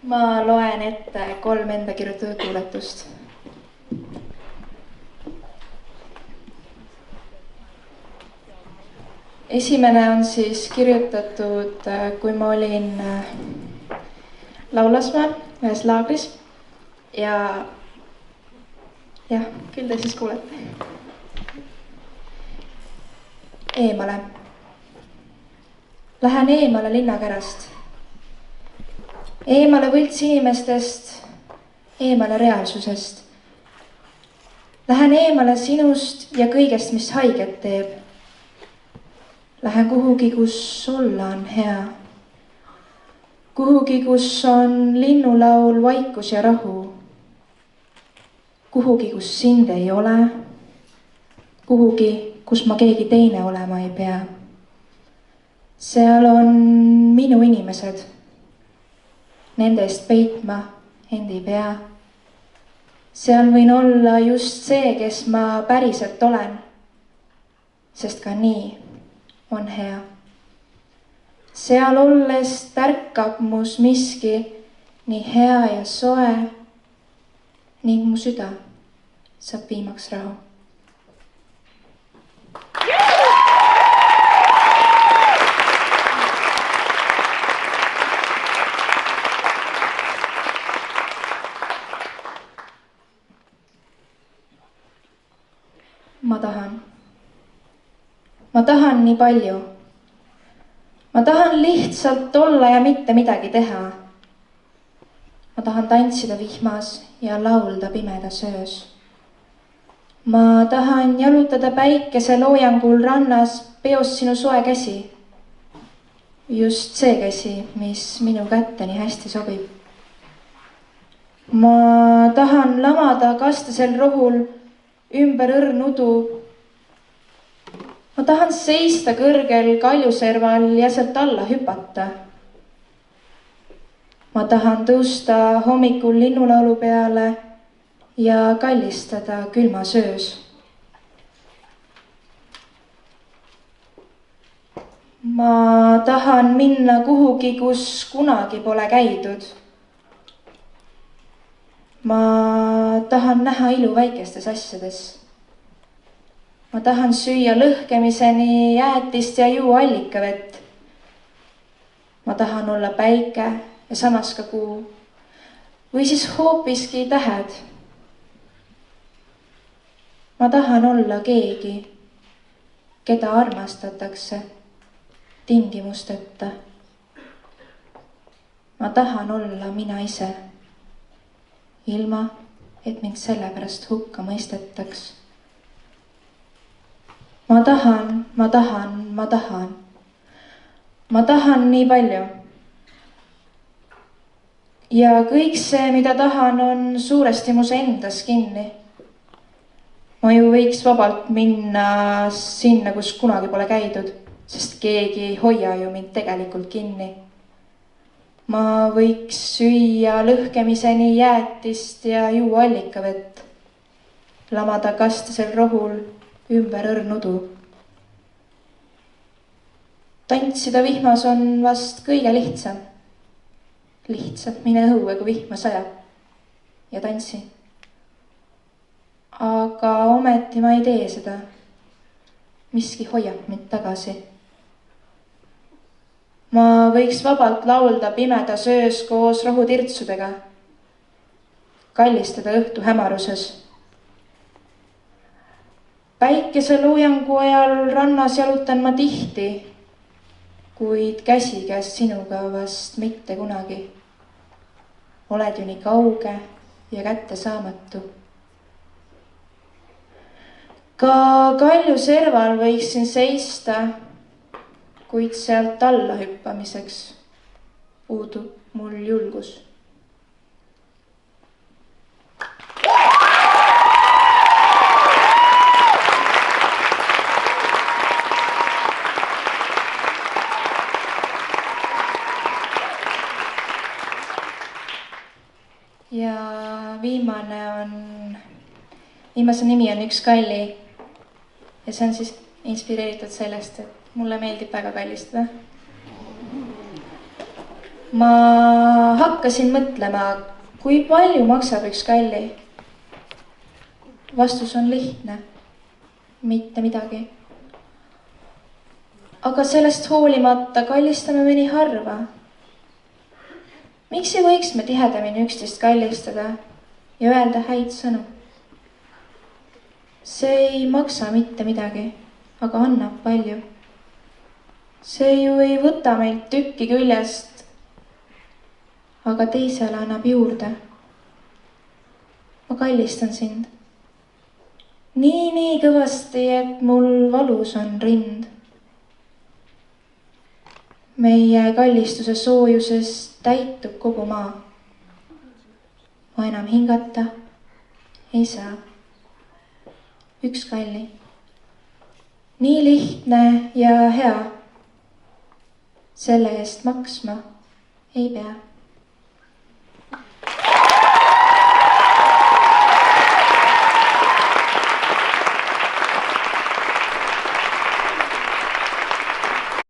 Ma loen ette 3 enda kirjutatud luuletust. Esimene on siis kirjutatud, kui ma olin Laulasmaal ühes laagris ja jah, küll te siis kuulete. Eemale. Lähen eemale linnakärast. Eemale võlts inimestest, eemale reaalsusest. Lähen eemale sinust ja kõigest, mis haiget teeb. Lähen kuhugi, kus olla on hea. Kuhugi, kus on linnulaul, vaikus ja rahu. Kuhugi, kus sind ei ole. Kuhugi, kus ma keegi teine olema ei pea. Seal on minu inimesed. Nende eest peitma end ei pea. Seal võin olla just see, kes ma päriselt olen. Sest ka nii on hea. Seal olles tärkab mus miski nii hea ja soe ning mu süda saab viimaks rahu. Ma tahan nii palju. Ma tahan lihtsalt olla ja mitte midagi teha. Ma tahan tantsida vihmas ja laulda pimedas öös. Ma tahan jalutada päikese loojangul rannas peos sinu soe käsi. Just see käsi, mis minu kätte nii hästi sobib. Ma tahan lamada kastasel rohul ümber õrnudu. Ma tahan seista kõrgel kaljuserval ja sealt alla hüpata. Ma tahan tõusta hommikul linnulaulu peale ja kallistada külmas öös. Ma tahan minna kuhugi, kus kunagi pole käidud. Ma tahan näha ilu väikestes asjades. Ma tahan süüa lõhkemiseni jäätist ja juua allikavett. Ma tahan olla päike ja samas ka kuu. Või siis hoopiski tähed. Ma tahan olla keegi, keda armastatakse tingimusteta. Ma tahan olla mina ise, ilma et mind sellepärast hukka mõistetaks. Ma tahan. Ma tahan nii palju. Ja kõik see, mida tahan, on suuresti mus endas kinni. Ma ju võiks vabalt minna sinna, kus kunagi pole käidud, sest keegi ei hoia ju mind tegelikult kinni. Ma võiks süüa lõhkemiseni jäätist ja juua allikavett, lamada kastasel rohul ümber õrnudu. Tantsida vihmas on vast kõige lihtsam. Lihtsalt mine õue, kui vihma sajab ja tantsi. Aga ometi ma ei tee seda. Miski hoiab mind tagasi. Ma võiks vabalt laulda pimedas öös koos rohutirtsudega, kallistada õhtu hämaruses. Päikese loojangu ajal rannas jalutan ma tihti, kuid käsikäes sinuga vast mitte kunagi. Oled ju nii kauge ja kättesaamatu. Ka kaljuserval võiksin seista, kuid sealt alla hüppamiseks puudub mul julgus. Ja viimase nimi on Üks kalli ja see on siis inspireeritud sellest, et mulle meeldib väga kallistada. ma hakkasin mõtlema, kui palju maksab üks kalli. Vastus on lihtne. Mitte midagi. Aga sellest hoolimata kallistame me nii harva. Miks ei võiks me tihedamini üksteist kallistada ja öelda häid sõnu? See ei maksa mitte midagi, aga annab palju. See ju ei võta meilt tükki küljest, aga teisele annab juurde. Ma kallistan sind. Nii kõvasti, et mul valus on rind. Meie kallistuse soojuses täitub kogu maa. Ma enam hingata ei saa. Üks kalli. Nii lihtne ja hea. Selle eest maksma ei pea.